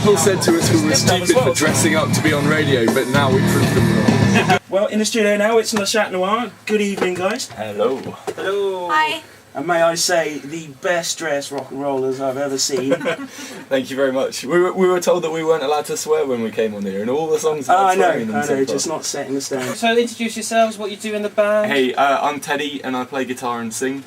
People said to us we were stupid for dressing up to be on radio, but now we proved them wrong. Well, in the studio now, it's Noir. Good evening, guys. Hello. Hello. Hi. And may I say, the best dressed rock and rollers I've ever seen. Thank you very much. We were told that we weren't allowed to swear when we came on here, and all the songs I had swearing in them. know, so just not setting the standard. So introduce yourselves, what you do in the band. Hey, I'm Teddy, and I play guitar and sing.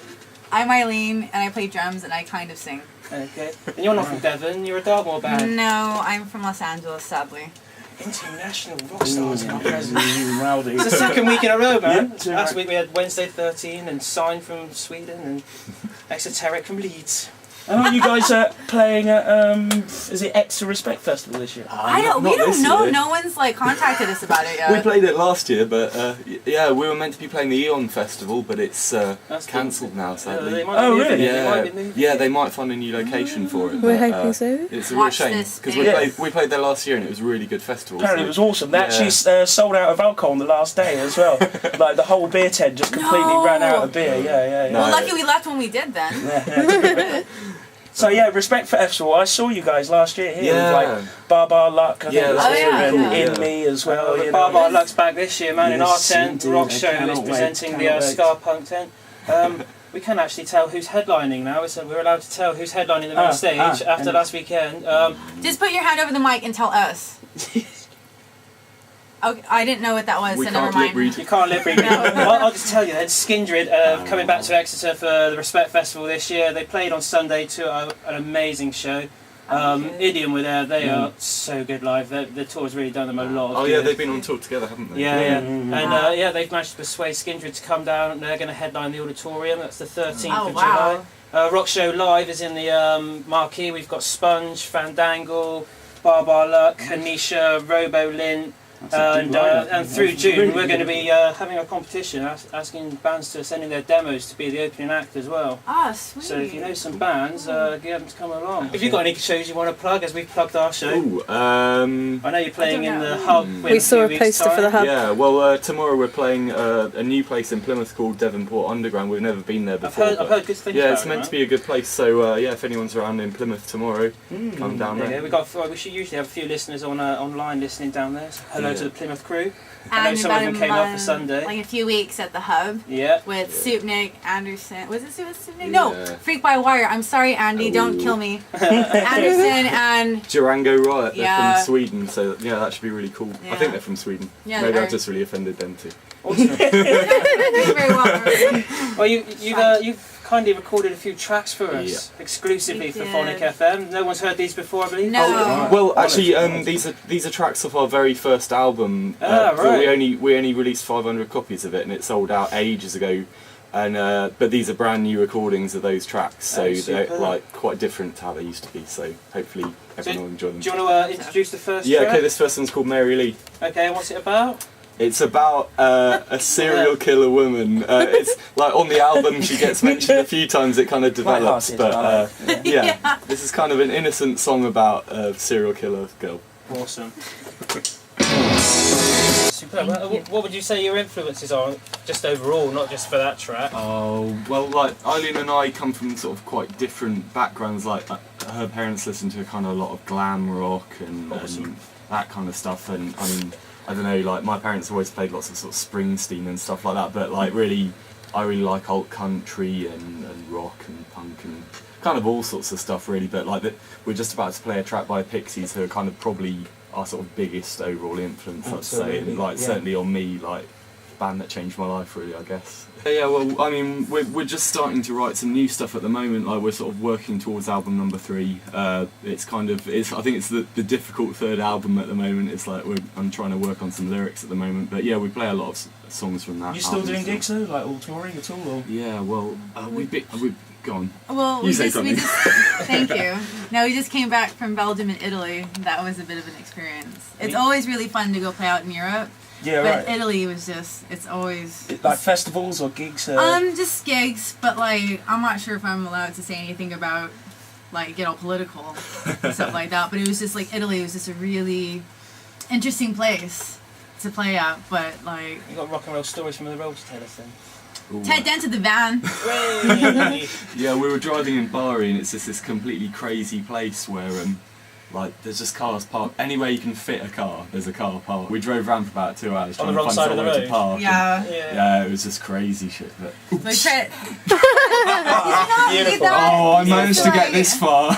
I'm Eileen, and I play drums, and I kind of sing. Okay. And you're not from Devon, you're a Dartmoor band. No, I'm from Los Angeles, sadly. International rock stars in our presence. Rowdy. It's the second week in a row, man. Yeah, Last week we had Wednesday 13 and Sign from Sweden and Exoteric from Leeds. Oh, you guys are playing at, is it Extra Respect Festival this year? I don't. We don't know. No one's like contacted us about it yet. We played it last year, but yeah, we were meant to be playing the Eon Festival, but it's cancelled now, sadly. Oh, really? Yeah, they might find a new location for it. We're hoping so. It's a real shame because we played there last year and it was a really good festival. Apparently it was awesome. They actually sold out of alcohol on the last day as well. Like the whole beer tent just completely ran out of beer. Yeah. Well, lucky we left when we did then. So yeah, Respect Festival. I saw you guys last year here with like Bar Luck. I think and In Me as well. Bar Luck's back this year, man. In our tent, Rock Show is presenting the Ska Punk tent. We can actually tell who's headlining now. So we're allowed to tell who's headlining the main stage after last weekend. Just put your hand over the mic and tell us. Okay, I didn't know what that was, so never mind. You can't lip read. I'll just tell you then, Skindred coming back to Exeter for the Respect Festival this year. They played on Sunday to an amazing show. Idiom were there, they are so good live. The tour's really done them a lot of good. Yeah, they've been on tour together, haven't they? Yeah. And they've managed to persuade Skindred to come down. They're going to headline the auditorium, that's the 13th of July. Rock Show Live is in the marquee. We've got Sponge, Fandangle, Bar Luck, Anisha, Robo Lint. And through June we're going to be having a competition asking bands to send in their demos to be the opening act as well. Ah, sweet. So if you know some bands, get them to come along. If you've got any shows you want to plug, as we've plugged our show. I know you're playing in the Hub. We saw a poster for the Hub. Yeah, well tomorrow we're playing a new place in Plymouth called Devonport Underground. We've never been there before. I've heard good things it's meant to be a good place, so yeah, if anyone's around in Plymouth tomorrow, come down there. Yeah, we should usually have a few listeners online listening down there. So hello to the Plymouth crew. I know And some of them came up for Sunday. Like a few weeks at the Hub. Yeah. With Supnik, Anderson. Was it Supnik? No, Freak by Wire. I'm sorry, Andy. Don't kill me. Anderson and Durango Riot. They're from Sweden, so yeah, that should be really cool. I think they're from Sweden. Yeah, maybe I've just really offended them too. Awesome. Doing very well. Well, you've kindly recorded a few tracks for us exclusively for Phonic FM. No one's heard these before, I believe. No. Well, actually, these are tracks off our very first album. Right. We only released 500 copies of it, and it sold out ages ago. And but these are brand new recordings of those tracks, so they're like quite different to how they used to be. So hopefully everyone will enjoy them. Do you want to introduce the first track? Yeah. Okay. This first one's called Mary Lee. Okay. And what's it about? It's about a serial killer woman. It's like on the album she gets mentioned a few times. It kind of develops, but this is kind of an innocent song about a serial killer girl. Awesome. Superb. What would you say your influences are, just overall, not just for that track? Oh well, like Eileen and I come from sort of quite different backgrounds. Like her parents listen to kind of a lot of glam rock and that kind of stuff, and I mean, I don't know, like my parents always played lots of sort of Springsteen and stuff like that, but like I really like alt country and rock and punk and kind of all sorts of stuff really, but like we're just about to play a track by Pixies, who are kind of probably our sort of biggest overall influence, I'd say, and like certainly on me, like band that changed my life really, I guess. Yeah, well, I mean, we're just starting to write some new stuff at the moment. Like we're sort of working towards album number 3. I think it's the difficult third album at the moment. It's like I'm trying to work on some lyrics at the moment. But yeah, we play a lot of songs from that. You still doing gigs though, like all touring at all? Or? Yeah, well, we go on. Well, you say something. Thank you. No, we just came back from Belgium and Italy. That was a bit of an experience. It's always really fun to go play out in Europe. Yeah, but Italy was it's always... Like festivals or gigs? Just gigs, but like, I'm not sure if I'm allowed to say anything about, like, get all political and stuff like that, but it was just like, Italy was just a really interesting place to play at, but like... You got rock and roll stories from the road to tell us then? Ted Dent to the van. Yeah, we were driving in Bari, and it's just this completely crazy place where like there's just cars parked anywhere you can fit a car. There's a car parked. We drove around for about 2 hours On trying the to wrong find side of the somewhere to road. park. Yeah. Yeah, it was just crazy shit. But We tried. Beautiful. oh, I managed to get this far.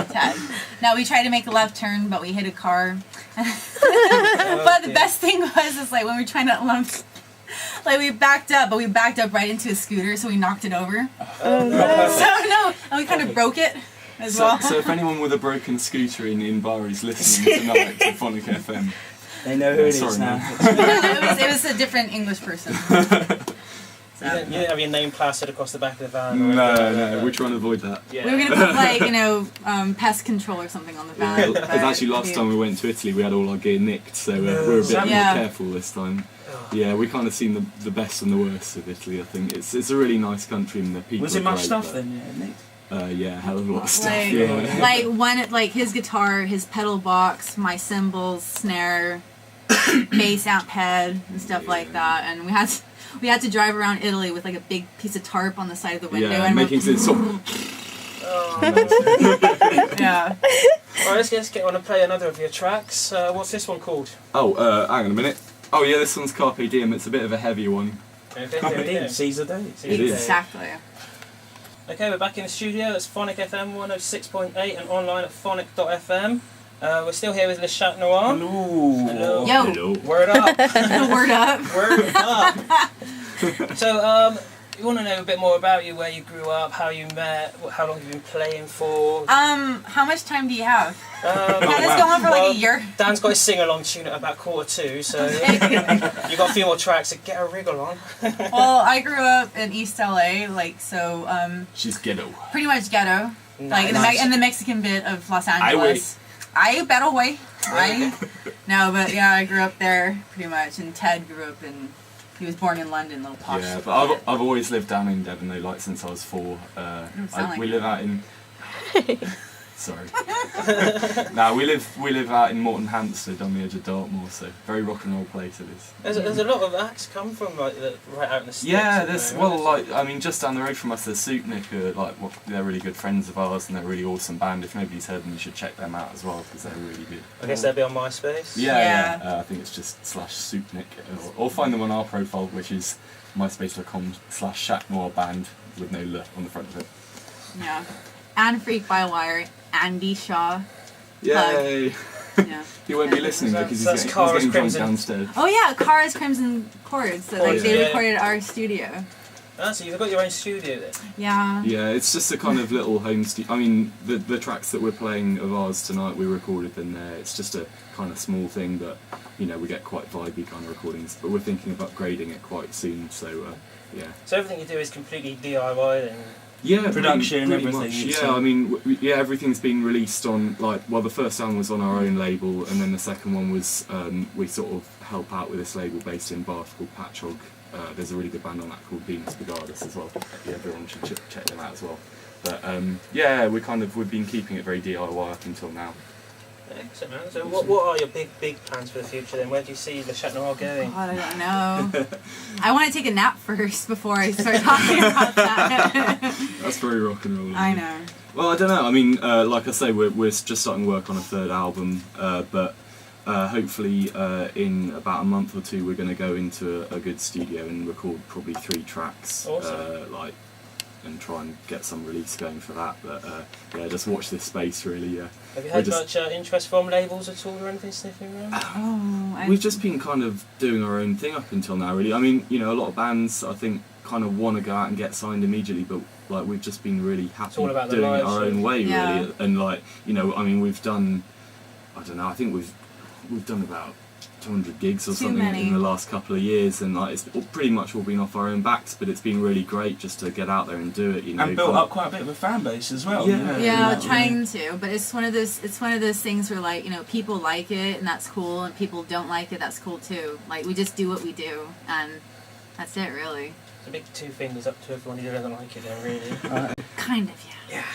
Ted. No, we tried to make a left turn, but we hit a car. But the best thing was, is like when we were trying to like we backed up, but we backed up right into a scooter, so we knocked it over. Oh no. So no, and we kind of broke it as well. So if anyone with a broken scooter in Bar is listening tonight to Phonic FM, They know who it sorry, is now. man. it was a different English person. You didn't have your name plastered across the back of the van? Or No, anything like no, that? we're trying to avoid that. Yeah. We were gonna put like pest control or something on the van. Because actually last time we went to Italy we had all our gear nicked, so we're a bit Yeah. more careful this time. Oh. Yeah, we kind of seen the best and the worst of Italy. I think it's a really nice country and the people. Was it are much great, stuff but, then? Yeah, Nick? Yeah, hell of a lot of stuff. Like, Yeah. like one, like his guitar, his pedal box, my cymbals, snare, bass amp head, and stuff like that. And we had to drive around Italy with like a big piece of tarp on the side of the window, Yeah, and making it sort of. yeah. Alright, let's get on and play another of your tracks. What's this one called? Oh, hang on a minute. Oh yeah, this one's Carpe Diem. It's a bit of a heavier one. Okay, Carpe here we diem, go. seize the day. It is. Exactly. Okay, we're back in the studio. It's Phonic FM 106.8 and online at phonic.fm. We're still here with Le Chat Noir. Hello. Yo. Hello. Word up. Word up. Word up. So, we want to know a bit more about you, where you grew up, how you met, how long you've been playing for. How much time do you have? Had this going on for like a year? Dan's got his sing-along tune at about 1:45, so you've got a few more tracks to get a wriggle on. Well, I grew up in East LA, like so. She's ghetto. Pretty much ghetto, like in Nice. the Mexican bit of Los Angeles. I battle way. No, but yeah, I grew up there pretty much, and Ted grew up in. He was born in London, little posh. Yeah, but I've always lived down in Devon though, like since I was 4. We live out in. Sorry. No, we live out in Morton Hampstead on the edge of Dartmoor, so very rock and roll place it is. There's a lot of acts come from like right out in the sticks. Yeah, isn't there? just down the road from us, there's Soupnik, they're really good friends of ours, and they're a really awesome band. If nobody's heard them, you should check them out as well because they're really good. I guess they'll be on MySpace. Yeah. I think it's just /Soupnik, or find them on our profile, which is myspace.com/chatnoirband with no L on the front of it. Yeah. And Freak by Wire, Andy Shaw. Yay! Yeah. He won't be listening because he's That's getting Cara's drunk Crimson. downstairs. Oh yeah, Cara's Crimson Chords. So like they Yeah. recorded at our studio. Ah, so you've got your own studio then? Yeah. Yeah, it's just a kind of little home studio. I mean, the tracks that we're playing of ours tonight, we recorded in there. It's just a kind of small thing, but we get quite vibey kind of recordings. But we're thinking of upgrading it quite soon, so yeah. So everything you do is completely DIY then? Yeah, Production, pretty everything, much. it's, Yeah, I mean, everything's been released on the first album was on our own label, and then the second one was we sort of help out with this label based in Bath called Patchog. There's a really good band on that called Venus Regardless as well. Yeah, everyone should check them out as well. But yeah, we've been keeping it very DIY up until now. Excellent, man. So what are your big plans for the future then? Where do you see Le Chat Noir going? God, I don't know. I want to take a nap first before I start talking about that. That's very rock and roll. I know. Well, I don't know. I mean, like I say, we're just starting work on a third album, but hopefully in about a month or 2 we're going to go into a good studio and record probably 3 tracks. Awesome. And try and get some release going for that. But yeah, just watch this space really. Yeah. Have you had much interest from labels at all or anything sniffing around? We've just been kind of doing our own thing up until now, really. I mean, a lot of bands I think kind of want to go out and get signed immediately, but like we've just been really happy all about the doing it live our own shows. way, Yeah. really. And I mean, we've done, I don't know, I think we've done about 200 gigs or Too something many. in the last couple of years, and it's pretty much all been off our own backs. But it's been really great just to get out there and do it. And built up quite a bit of a fan base as well. Yeah. Yeah, trying to, but it's one of those things where like people like it and that's cool, and people don't like it, that's cool too. Like we just do what we do, and that's it really. It's a big 2 fingers up to everyone who doesn't like it then, really. Kind of, yeah. Yeah.